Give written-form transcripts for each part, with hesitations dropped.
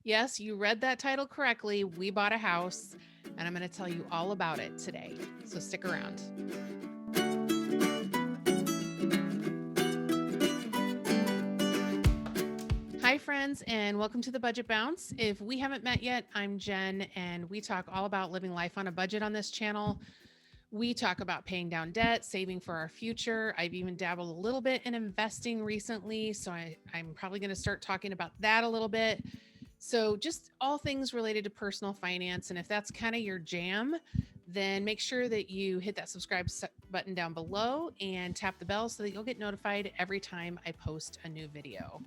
Yes, you read that title correctly. We bought a house, and I'm going to tell you all about it today. So stick around. Hi, friends, and welcome to the Budget Bounce. If we haven't met yet, I'm Jen, and we talk all about living life on a budget on this channel. We talk about paying down debt, saving for our future. I've even dabbled a little bit in investing recently, so I'm probably going to start talking about that a little bit. So, just all things related to personal finance. And if that's kind of your jam, then make sure that you hit that button down below and tap the bell so that you'll get notified every time I post a new video.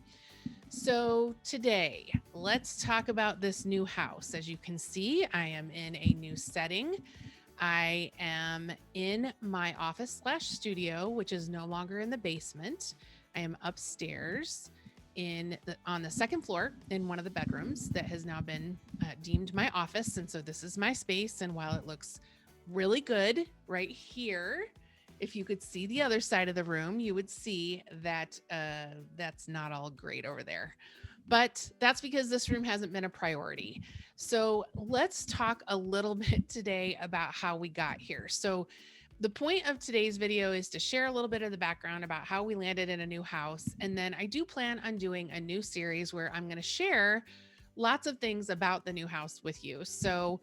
So, today, let's talk about this new house. As you can see, I am in a new setting. I am in my office/studio, which is no longer in the basement. I am upstairs on the second floor in one of the bedrooms that has now been deemed my office. And so this is my space. And while it looks really good right here, if you could see the other side of the room, you would see that that's not all great over there. But that's because this room hasn't been a priority. So let's talk a little bit today about how we got here. So the point of today's video is to share a little bit of the background about how we landed in a new house. And then I do plan on doing a new series where I'm going to share lots of things about the new house with you. So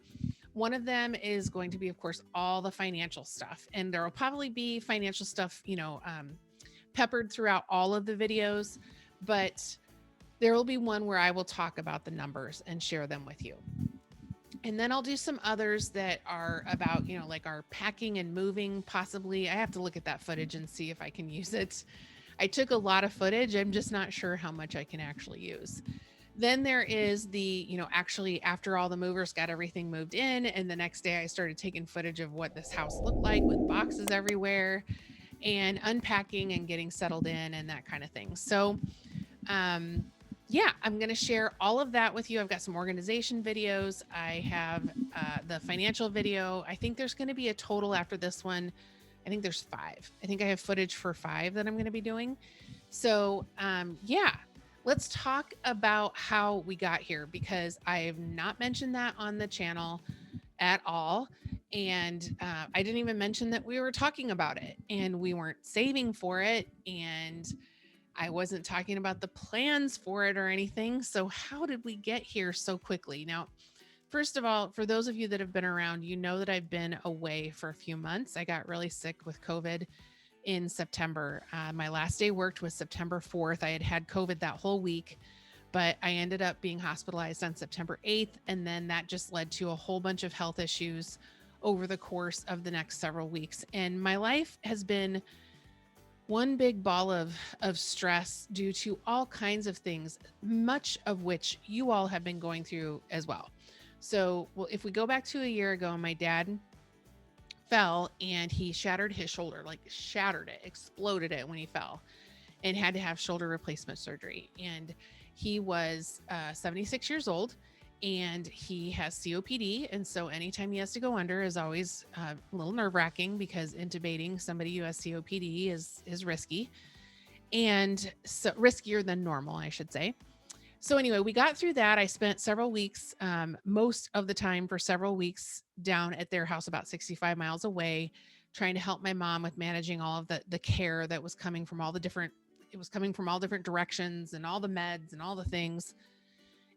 one of them is going to be, of course, all the financial stuff. And there will probably be financial stuff, peppered throughout all of the videos. But there will be one where I will talk about the numbers and share them with you. And then I'll do some others that are about, like our packing and moving, possibly. I have to look at that footage and see if I can use it. I took a lot of footage. I'm just not sure how much I can actually use. Then there is actually after all the movers got everything moved in, and the next day I started taking footage of what this house looked like with boxes everywhere and unpacking and getting settled in and that kind of thing. So, yeah, I'm going to share all of that with you. I've got some organization videos. I have the financial video. I think there's going to be a total after this one. I think there's 5. I think I have footage for 5 that I'm going to be doing. So, yeah, let's talk about how we got here because I have not mentioned that on the channel at all. And I didn't even mention that we were talking about it and we weren't saving for it. And I wasn't talking about the plans for it or anything. So, how did we get here so quickly? Now, first of all, for those of you that have been around, you know that I've been away for a few months. I got really sick with COVID in September. My last day worked was September 4th. I had had COVID that whole week, but I ended up being hospitalized on September 8th. And then that just led to a whole bunch of health issues over the course of the next several weeks. And my life has been one big ball of stress due to all kinds of things, much of which you all have been going through as well. So, well, if we go back to a year ago, my dad fell and he shattered his shoulder, like shattered it, exploded it when he fell, and had to have shoulder replacement surgery. And he was 76 years old and he has COPD. And so anytime he has to go under is always a little nerve wracking because intubating somebody who has COPD is risky and so riskier than normal, I should say. So anyway, we got through that. I spent several weeks, most of the time for several weeks down at their house about 65 miles away, trying to help my mom with managing all of the care that was coming from all the different, it was coming from all different directions and all the meds and all the things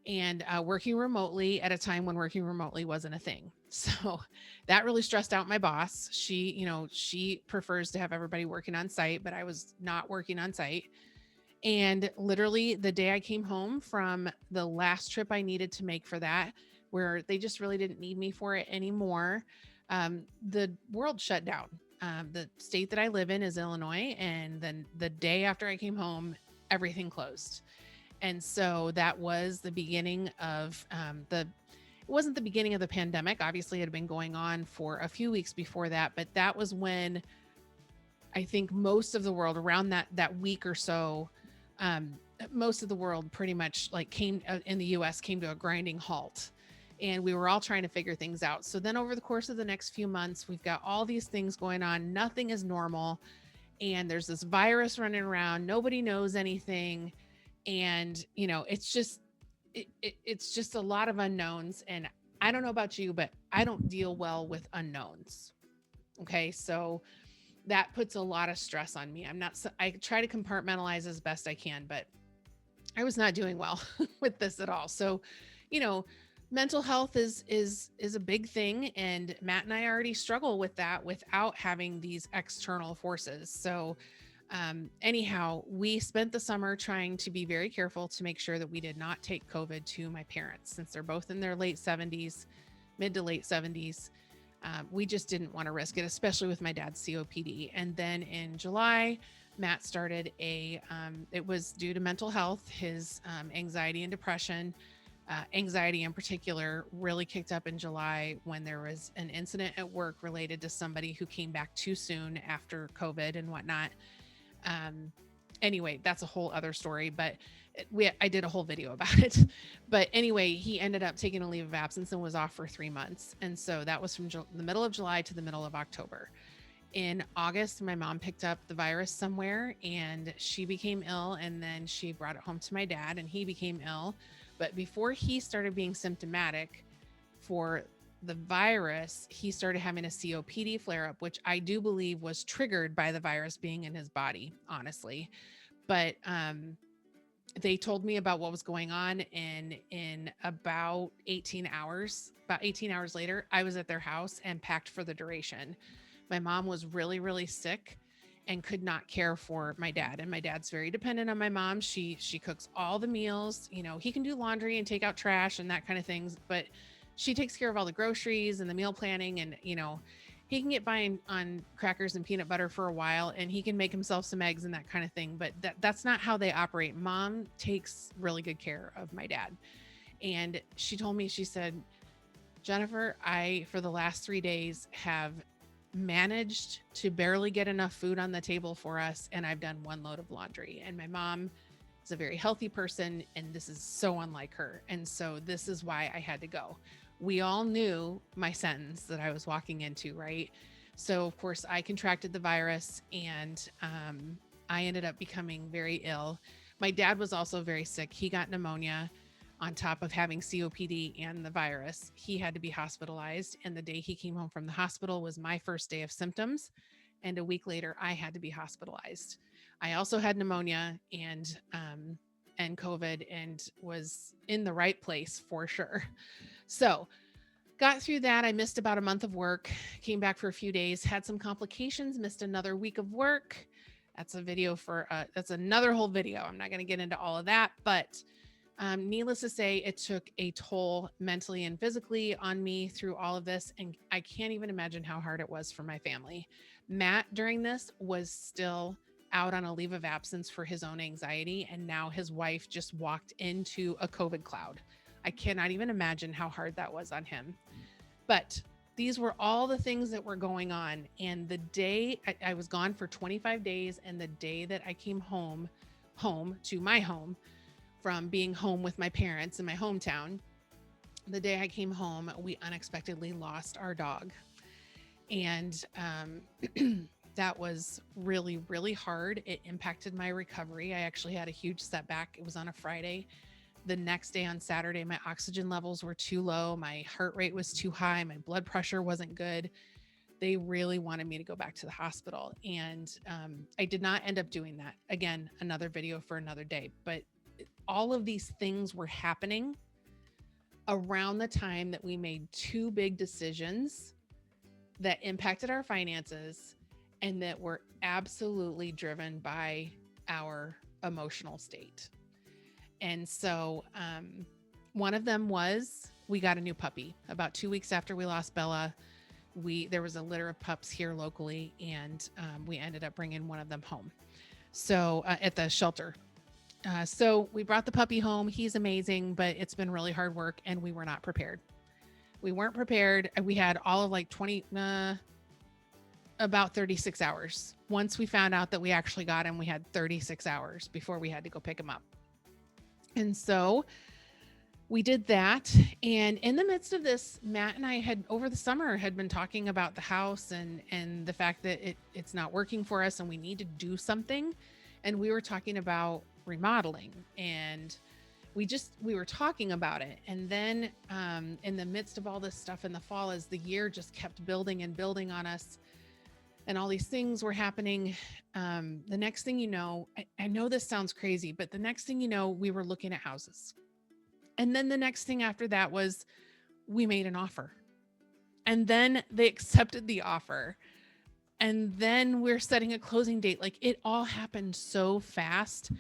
and working remotely at a time when working remotely wasn't a thing. So that really stressed out my boss. She prefers to have everybody working on site, but I was not working on site. And literally the day I came home from the last trip I needed to make for that, where they just really didn't need me for it anymore, the world shut down. The state that I live in is Illinois. And then the day after I came home, everything closed. And so that was the beginning of it wasn't the beginning of the pandemic. Obviously, it had been going on for a few weeks before that, but that was when I think most of the world around that week or so, most of the world pretty much like came in the US came to a grinding halt. And we were all trying to figure things out. So then over the course of the next few months, we've got all these things going on. Nothing is normal. And there's this virus running around. Nobody knows anything. And, it's just it's just a lot of unknowns. And I don't know about you, but I don't deal well with unknowns. Okay. So that puts a lot of stress on me. I try to compartmentalize as best I can, but I was not doing well with this at all. So, you know, mental health is a big thing, and Matt and I already struggle with that without having these external forces. So, anyhow, we spent the summer trying to be very careful to make sure that we did not take COVID to my parents, since they're both in their late 70s, mid to late 70s. We just didn't want to risk it, especially with my dad's COPD. And then in July, Matt started it was due to mental health, his anxiety and depression. Anxiety in particular really kicked up in July when there was an incident at work related to somebody who came back too soon after COVID and whatnot. Um, anyway, that's a whole other story, but I did a whole video about it. But anyway, he ended up taking a leave of absence and was off for 3 months. And so that was from the middle of July to the middle of October. In August, my mom picked up the virus somewhere and she became ill. And then she brought it home to my dad and he became ill. But before he started being symptomatic for the virus, he started having a COPD flare up, which I do believe was triggered by the virus being in his body, honestly. But they told me about what was going on, and in about 18 hours later, I was at their house and packed for the duration. My mom was really, really sick and could not care for my dad. And my dad's very dependent on my mom. She cooks all the meals. You know, he can do laundry and take out trash and that kind of things, but she takes care of all the groceries and the meal planning. And, you know, he can get by on crackers and peanut butter for a while, and he can make himself some eggs and that kind of thing. But that's not how they operate. Mom takes really good care of my dad. And she told me, she said, Jennifer, I, for the last 3 days, have managed to barely get enough food on the table for us. And I've done one load of laundry. And my mom is a very healthy person, and this is so unlike her. And so this is why I had to go. We all knew my sentence that I was walking into, right? So, of course, I contracted the virus, and I ended up becoming very ill. My dad was also very sick. He got pneumonia on top of having COPD and the virus. He had to be hospitalized. And the day he came home from the hospital was my first day of symptoms. And a week later, I had to be hospitalized. I also had pneumonia and COVID, and was in the right place for sure. So got through that. I missed about a month of work, came back for a few days, had some complications, missed another week of work. That's that's another whole video. I'm not going to get into all of that, but needless to say, it took a toll mentally and physically on me through all of this. And I can't even imagine how hard it was for my family. Matt, during this, was still out on a leave of absence for his own anxiety. And now his wife just walked into a COVID cloud. I cannot even imagine how hard that was on him. But these were all the things that were going on. And the day I was gone for 25 days, and the day that I came home to my home from being home with my parents in my hometown, the day I came home, we unexpectedly lost our dog. And that was really, really hard. It impacted my recovery. I actually had a huge setback. It was on a Friday. The next day, on Saturday, my oxygen levels were too low. My heart rate was too high. My blood pressure wasn't good. They really wanted me to go back to the hospital. And I did not end up doing that. Again, another video for another day. But all of these things were happening around the time that we made two big decisions that impacted our finances and that were absolutely driven by our emotional state. And so one of them was, we got a new puppy. About 2 weeks after we lost Bella, there was a litter of pups here locally, and we ended up bringing one of them home. So at the shelter. So we brought the puppy home. He's amazing, but it's been really hard work, and we were not prepared. We weren't prepared. We had all of like about 36 hours. Once we found out that we actually got him, we had 36 hours before we had to go pick him up. And so we did that. And in the midst of this, Matt and I had, over the summer, had been talking about the house and the fact that it's not working for us and we need to do something. And we were talking about remodeling. And we were talking about it. And then in the midst of all this stuff in the fall, as the year just kept building and building on us, and all these things were happening, the next thing you know, I know this sounds crazy, but the next thing you know, we were looking at houses. And then the next thing after that was we made an offer. And then they accepted the offer. And then we're setting a closing date. Like, it all happened so fast.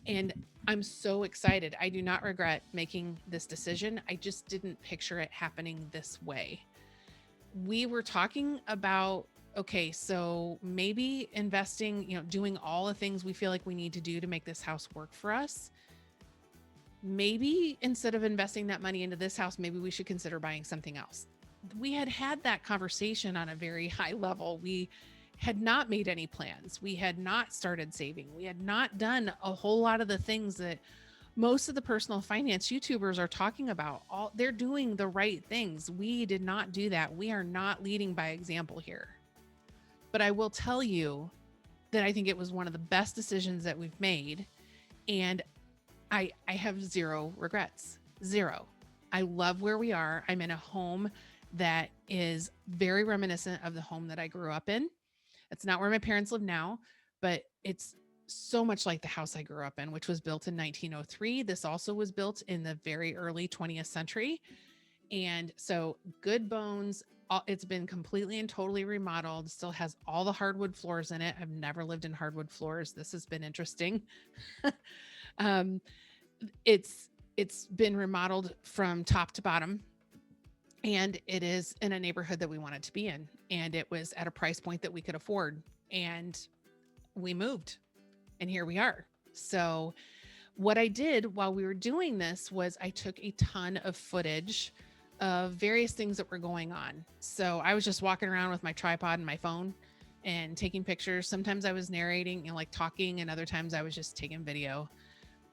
And I'm so excited. I do not regret making this decision. I just didn't picture it happening this way. We were talking about, okay, so maybe investing, doing all the things we feel like we need to do to make this house work for us. Maybe instead of investing that money into this house, maybe we should consider buying something else. We had that conversation on a very high level. We had not made any plans. We had not started saving. We had not done a whole lot of the things that most of the personal finance YouTubers are talking about. They're doing the right things. We did not do that. We are not leading by example here. But I will tell you that I think it was one of the best decisions that we've made. And I have zero regrets. Zero. I love where we are. I'm in a home that is very reminiscent of the home that I grew up in. It's not where my parents live now, but it's so much like the house I grew up in, which was built in 1903. This also was built in the very early 20th century. And so good bones. It's been completely and totally remodeled, still has all the hardwood floors in it. I've never lived in hardwood floors. This has been interesting. um, it's been remodeled from top to bottom, and it is in a neighborhood that we wanted to be in, and it was at a price point that we could afford, and we moved, and here we are. So what I did while we were doing this was I took a ton of footage of various things that were going on. So I was just walking around with my tripod and my phone and taking pictures. Sometimes I was narrating and like talking, and other times I was just taking video.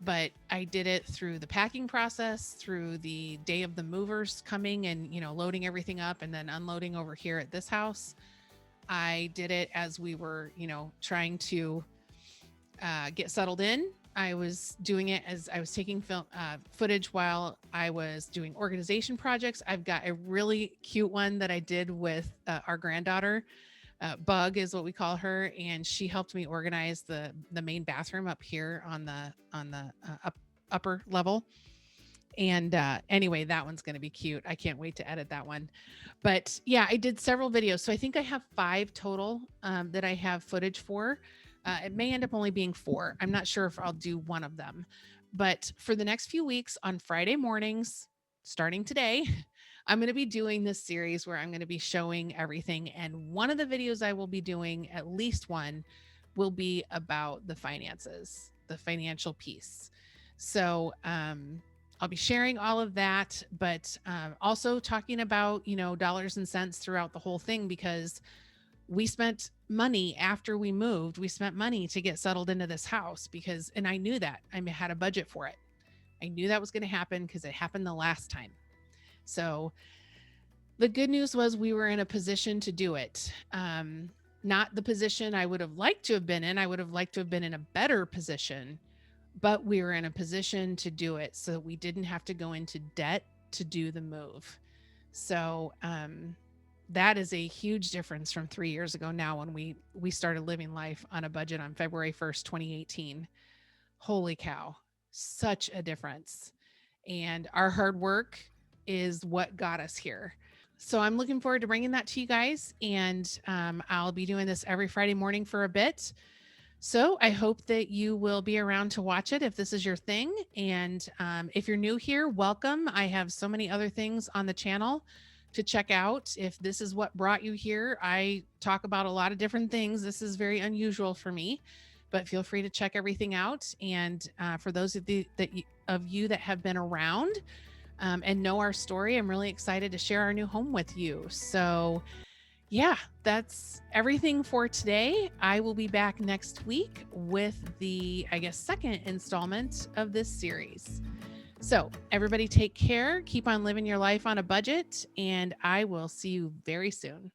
But I did it through the packing process, through the day of the movers coming and, loading everything up and then unloading over here at this house. I did it as we were, trying to get settled in. I was doing it as I was taking footage while I was doing organization projects. I've got a really cute one that I did with our granddaughter. Bug is what we call her, and she helped me organize the main bathroom up here on the upper level. And anyway, that one's going to be cute. I can't wait to edit that one. But yeah, I did several videos. So I think I have 5 total that I have footage for. It may end up only being 4. I'm not sure if I'll do one of them. But for the next few weeks on Friday mornings, starting today, I'm going to be doing this series where I'm going to be showing everything. And one of the videos I will be doing, at least one, will be about the finances, the financial piece. So I'll be sharing all of that, but also talking about, dollars and cents throughout the whole thing, because we spent money after we moved. We spent money to get settled into this house and I knew that. I had a budget for it. I knew that was going to happen because it happened the last time. So the good news was we were in a position to do it. Not the position I would have liked to have been in. I would have liked to have been in a better position, but we were in a position to do it so that we didn't have to go into debt to do the move. So that is a huge difference from 3 years ago now when we started living life on a budget on February 1st, 2018. Holy cow, such a difference. And our hard work is what got us here. So I'm looking forward to bringing that to you guys. And I'll be doing this every Friday morning for a bit. So I hope that you will be around to watch it if this is your thing. And if you're new here, welcome. I have so many other things on the channel to check out. If this is what brought you here, I talk about a lot of different things. This is very unusual for me, but feel free to check everything out. And for those of you that have been around and know our story, I'm really excited to share our new home with you. So yeah, that's everything for today. I will be back next week with the, second installment of this series. So everybody take care, keep on living your life on a budget, and I will see you very soon.